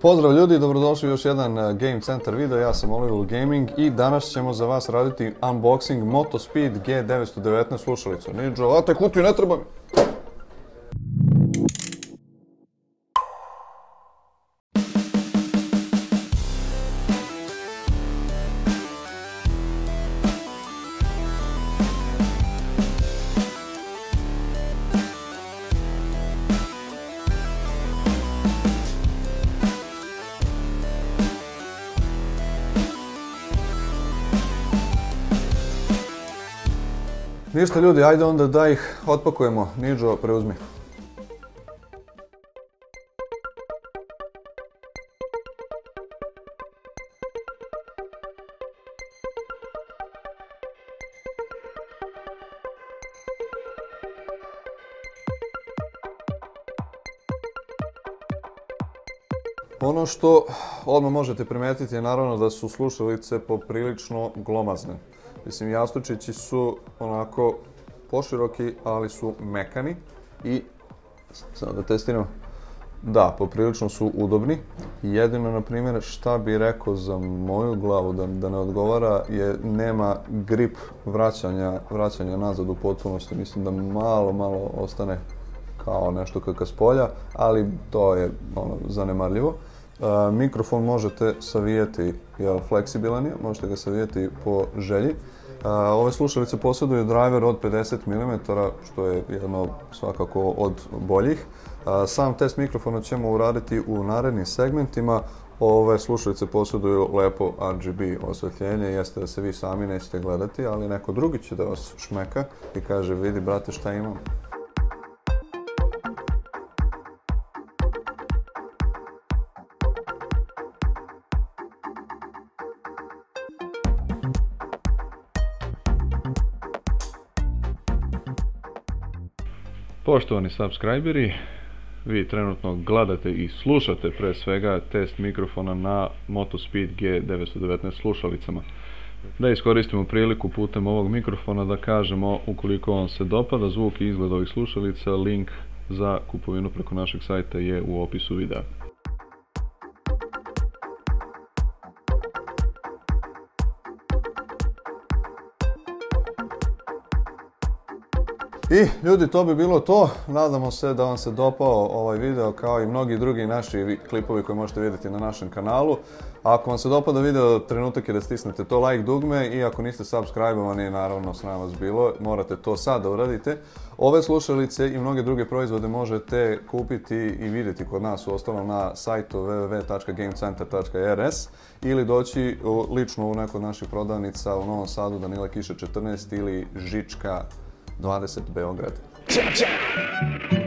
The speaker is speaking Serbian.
Pozdrav ljudi, dobrodošli u još jedan Game Center video, ja sam Oliver Gaming i danas ćemo za vas raditi unboxing Motospeed G919 slušalicu. Ninja, late kutiju, ne treba mi! Ništa ljudi, ajde onda da ih otpakujemo. Ninja, preuzmi. Ono što odmah možete primetiti je naravno da su slušalice poprilično glomazne. Mislim, jastučići su onako poširoki, ali su mekani i, samo da testiramo, da, poprilično su udobni. Jedino, na primjer, šta bi rekao za moju glavu da ne odgovara je nema grip vraćanja nazad u potpunosti. Mislim da malo ostane kao nešto kakav s polja, ali to je zanemarljivo. Mikrofon možete savijeti, jer fleksibilan je, možete ga savijeti po želji. Ove slušalice posjeduju driver od 50 mm, što je jedno svakako od boljih. Sam test mikrofona ćemo uraditi u narednim segmentima. Ove slušalice posjeduju lepo RGB osvetljenje, jeste da se vi sami nećete gledati, ali neko drugi će da vas šmeka i kaže vidi brate šta imam. Poštovani subscriberi, vi trenutno gledate i slušate pre svega test mikrofona na Motospeed G919 slušalicama. Da iskoristimo priliku putem ovog mikrofona da kažemo, ukoliko vam se dopada zvuk i izgled ovih slušalica, link za kupovinu preko našeg sajta je u opisu videa. I ljudi, to bi bilo to. Nadamo se da vam se dopao ovaj video kao i mnogi drugi naši klipovi koje možete vidjeti na našem kanalu. Ako vam se dopada video, trenutak je da stisnete to like dugme i ako niste subscribe-ovani, naravno sram vas bilo, morate to sad da uradite. Ove slušalice i mnoge druge proizvode možete kupiti i vidjeti kod nas uostalom na sajtu www.gamecenter.rs ili doći lično u neku od naših prodavnica u Novom Sadu, Danila Kiša 14 ili Žička 20 Beograd. Ćao, ćao!